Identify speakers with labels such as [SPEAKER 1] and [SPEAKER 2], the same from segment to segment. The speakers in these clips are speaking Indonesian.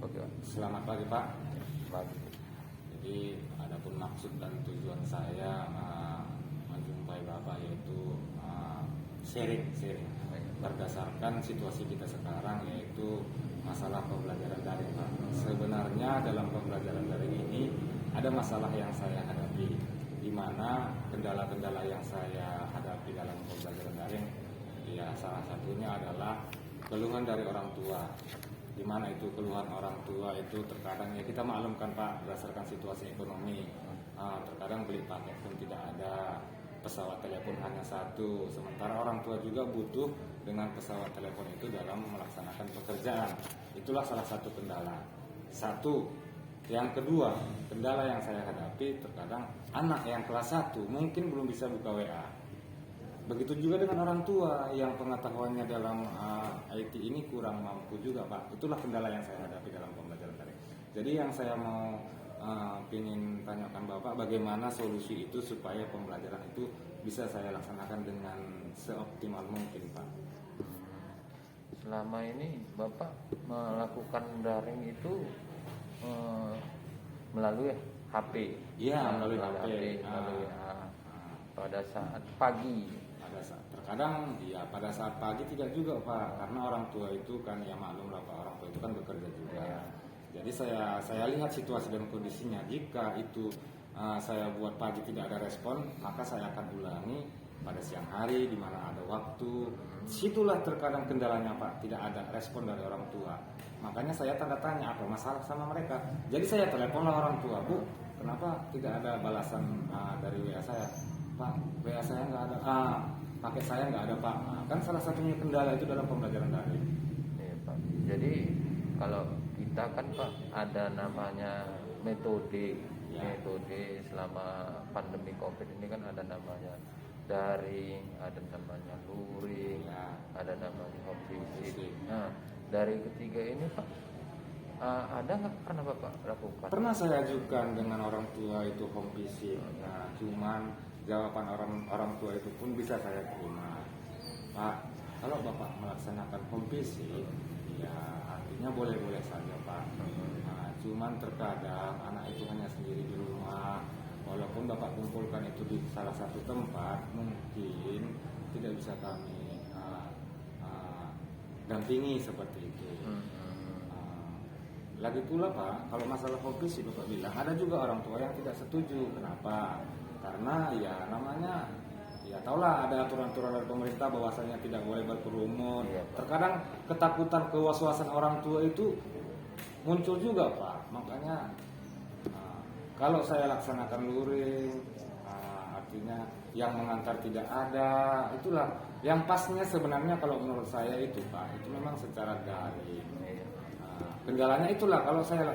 [SPEAKER 1] Oke, Pak.
[SPEAKER 2] Selamat pagi Pak.
[SPEAKER 1] Pagi.
[SPEAKER 2] Jadi adapun maksud dan tujuan saya menjumpai Bapak yaitu sharing berdasarkan situasi kita sekarang, yaitu masalah pembelajaran daring Pak. Sebenarnya dalam pembelajaran daring ini ada masalah yang saya hadapi, di mana kendala-kendala yang saya hadapi dalam pembelajaran daring, ya salah satunya adalah keluhan dari orang tua. Di mana itu keluhan orang tua itu terkadang ya kita maklumkan Pak, berdasarkan situasi ekonomi, terkadang beli paket pun tidak ada, pesawat telepon hanya satu, sementara orang tua juga butuh dengan pesawat telepon itu dalam melaksanakan pekerjaan. Itulah salah satu kendala. Satu. Yang kedua, kendala yang saya hadapi terkadang anak yang kelas 1 mungkin belum bisa buka WA. Begitu juga dengan orang tua yang pengetahuannya dalam IT ini kurang mampu juga Pak. Itulah kendala yang saya hadapi dalam pembelajaran daring. Jadi yang saya mau ingin tanyakan Bapak, bagaimana solusi itu supaya pembelajaran itu bisa saya laksanakan dengan seoptimal mungkin Pak.
[SPEAKER 1] Selama ini Bapak melakukan daring itu melalui HP.
[SPEAKER 2] Iya, melalui HP.
[SPEAKER 1] Pada saat pagi.
[SPEAKER 2] Pada saat pagi tidak juga Pak, karena orang tua itu kan ya maklum lah Pak, orang tua itu kan bekerja juga.
[SPEAKER 1] Ya.
[SPEAKER 2] Jadi saya lihat situasi dan kondisinya. Jika itu saya buat pagi tidak ada respon, maka saya akan ulangi pada siang hari di mana ada waktu. Situlah terkadang kendalanya Pak, tidak ada respon dari orang tua. Makanya saya tanda tanya apa masalah sama mereka. Jadi saya teleponlah orang tua, Bu, kenapa tidak ada balasan dari WA saya? Pak, WA saya nggak ada. Paket saya nggak ada Pak. Kan salah satunya kendala itu dalam pembelajaran daring.
[SPEAKER 1] Iya Pak. Jadi kalau kita kan Pak ada namanya metode. Metode selama pandemi COVID ini kan ada namanya daring, ada namanya luring, ada namanya home visit. Nah, dari ketiga ini Pak, ada nggak pernah Bapak lakukan?
[SPEAKER 2] Pernah saya ajukan dengan orang tua itu home visit. Nah, cuman jawaban orang tua itu pun bisa saya terima. Pak, kalau Bapak melaksanakan home visit, ya artinya boleh-boleh saja Pak. Nah, cuman terkadang anak itu hanya sendiri di rumah. Walaupun Bapak kumpulkan itu di salah satu tempat, mungkin tidak bisa kami dampingi seperti itu. Lagi pula Pak, kalau masalah home visit Bapak bilang ada juga orang tua yang tidak setuju. Kenapa? Karena ya namanya ya taulah ada aturan-aturan dari pemerintah bahwasanya tidak boleh berkerumun. Terkadang ketakutan kewaswasan orang tua itu muncul juga Pak. Makanya kalau saya laksanakan luring, artinya yang mengantar tidak ada, itulah yang pasnya sebenarnya kalau menurut saya itu Pak, itu memang secara daring. Kendalanya itulah kalau saya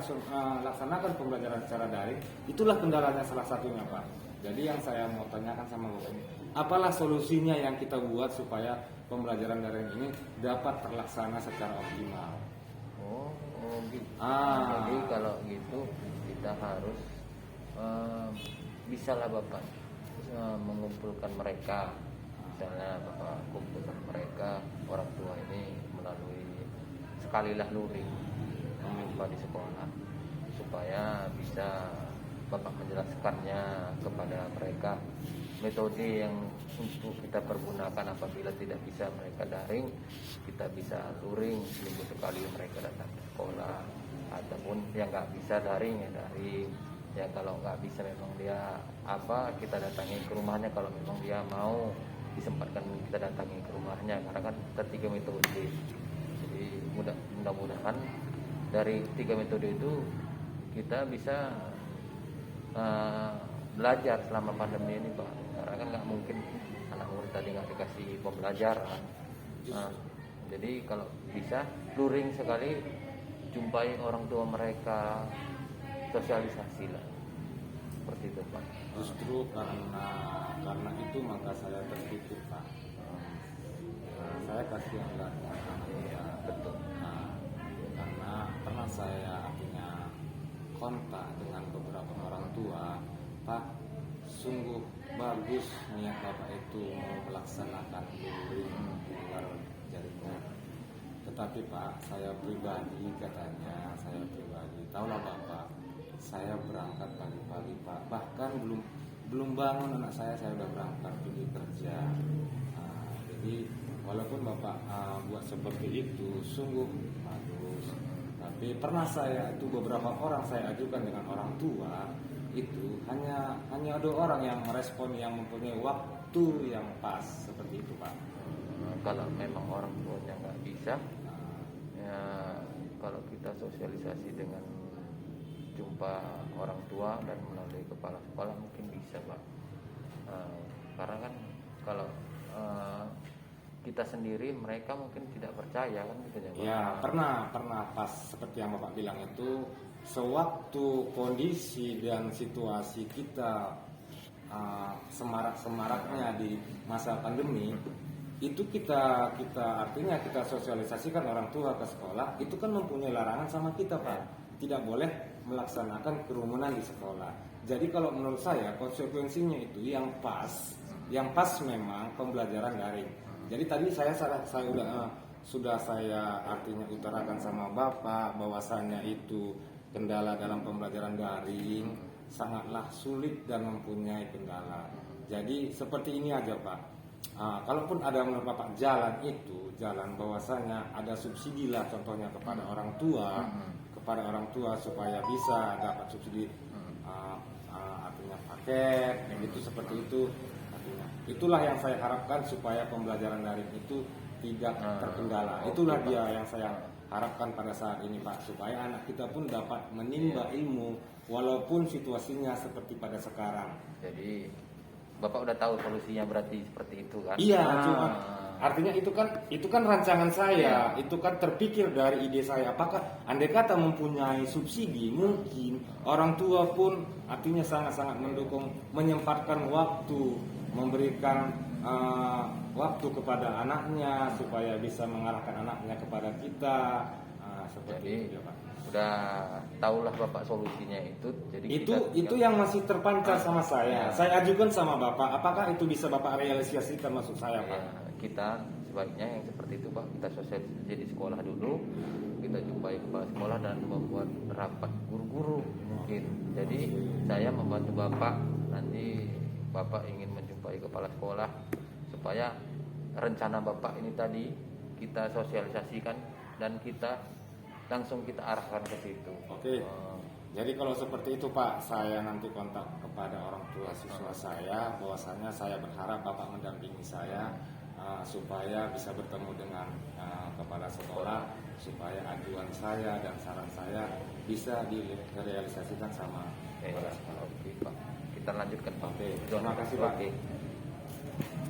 [SPEAKER 2] laksanakan pembelajaran secara daring, itulah kendalanya salah satunya Pak. Jadi yang saya mau tanyakan sama Bapak ini, apalah solusinya yang kita buat supaya pembelajaran daring ini dapat terlaksana secara optimal?
[SPEAKER 1] Gitu. Jadi kalau gitu kita harus bisalah Bapak mengumpulkan mereka, misalnya Bapak kumpulkan mereka orang tua ini melalui sekalilah luring di sekolah supaya bisa Bapak menjelaskannya kepada mereka metode yang untuk kita pergunakan apabila tidak bisa mereka daring, kita bisa luring seminggu sekali mereka datang ke sekolah, ataupun yang nggak bisa daring ya daring. Ya kalau nggak bisa memang dia kita datangi ke rumahnya kalau memang dia mau disempatkan kita datangi ke rumahnya, karena kan ada 3 metode. Jadi mudah-mudahan dari 3 metode itu kita bisa belajar selama pandemi ini Pak, karena kan nggak mungkin anak murid tadi nggak dikasih pembelajaran. Jadi kalau bisa luring sekali, jumpai orang tua mereka, sosialisasi lah seperti itu Pak.
[SPEAKER 2] Justru karena itu maka saya terpikir Pak. Saya kasihan lah betul. Karena pernah saya punya kontak dengan beberapa orang tua, Pak, sungguh bagus niat Bapak itu mau melaksanakan luring luar jaringan. Tetapi Pak, saya pribadi katanya saya pribadi, tahulah Bapak, saya berangkat pagi-pagi Pak, bahkan belum bangun anak saya udah berangkat pergi kerja. Jadi walaupun Bapak buat seperti itu sungguh bagus, tapi pernah saya itu beberapa orang saya ajukan dengan orang tua, itu hanya ada orang yang merespon yang mempunyai waktu yang pas seperti itu Pak.
[SPEAKER 1] Kalau memang orang tuanya nggak bisa, ya kalau kita sosialisasi dengan jumpa orang tua dan melalui kepala sekolah mungkin bisa Pak. Karena kan kalau kita sendiri mereka mungkin tidak percaya kan gitu ya Pak.
[SPEAKER 2] Ya pernah pas seperti yang Bapak bilang itu, sewaktu kondisi dan situasi kita semarak-semaraknya di masa pandemi, itu kita artinya kita sosialisasikan orang tua ke sekolah, itu kan mempunyai larangan sama kita Pak, tidak boleh melaksanakan kerumunan di sekolah. Jadi kalau menurut saya konsekuensinya itu yang pas memang pembelajaran daring. Jadi tadi saya sudah saya artinya utarakan sama Bapak bahwasannya itu kendala dalam pembelajaran daring sangatlah sulit dan mempunyai kendala. Jadi seperti ini aja Pak. Kalaupun ada menurut Bapak jalan bahwasanya ada subsidi lah contohnya kepada orang tua supaya bisa dapat subsidi artinya paket yang itu seperti itu, artinya itulah yang saya harapkan supaya pembelajaran daring itu tidak terkendala. Itulah dia yang saya harapkan pada saat ini Pak, supaya anak kita pun dapat menimba ilmu walaupun situasinya seperti pada sekarang.
[SPEAKER 1] Jadi Bapak udah tahu solusinya berarti seperti itu kan?
[SPEAKER 2] Iya, cuma artinya itu kan rancangan saya, itu kan terpikir dari ide saya. Apakah andai kata mempunyai subsidi, mungkin orang tua pun artinya sangat-sangat mendukung, menyempatkan waktu, memberikan waktu kepada anaknya supaya bisa mengarahkan anaknya kepada kita. Seperti itu, Pak.
[SPEAKER 1] Udah tahulah Bapak solusinya itu. Jadi
[SPEAKER 2] itu yang masih terpancar sama saya. Saya ajukan sama Bapak. Apakah itu bisa Bapak realisasikan maksud saya, Pak?
[SPEAKER 1] Ya, kita sebaiknya yang seperti itu Pak, kita sosialisasi di sekolah dulu, kita jumpai kepala sekolah dan membuat rapat guru-guru mungkin. Jadi saya membantu Bapak, nanti Bapak ingin menjumpai kepala sekolah supaya rencana Bapak ini tadi kita sosialisasikan dan kita langsung kita arahkan ke situ.
[SPEAKER 2] Oke. Jadi kalau seperti itu Pak, saya nanti kontak kepada orang tua siswa saya, bahwasanya saya berharap Bapak mendampingi saya supaya bisa bertemu dengan kepala sekolah, supaya ajuan saya dan saran saya bisa direalisasikan sama kepala sekolah.
[SPEAKER 1] Oke Pak, kita lanjutkan Pak.
[SPEAKER 2] Oke. Terima kasih Pak.
[SPEAKER 1] Oke.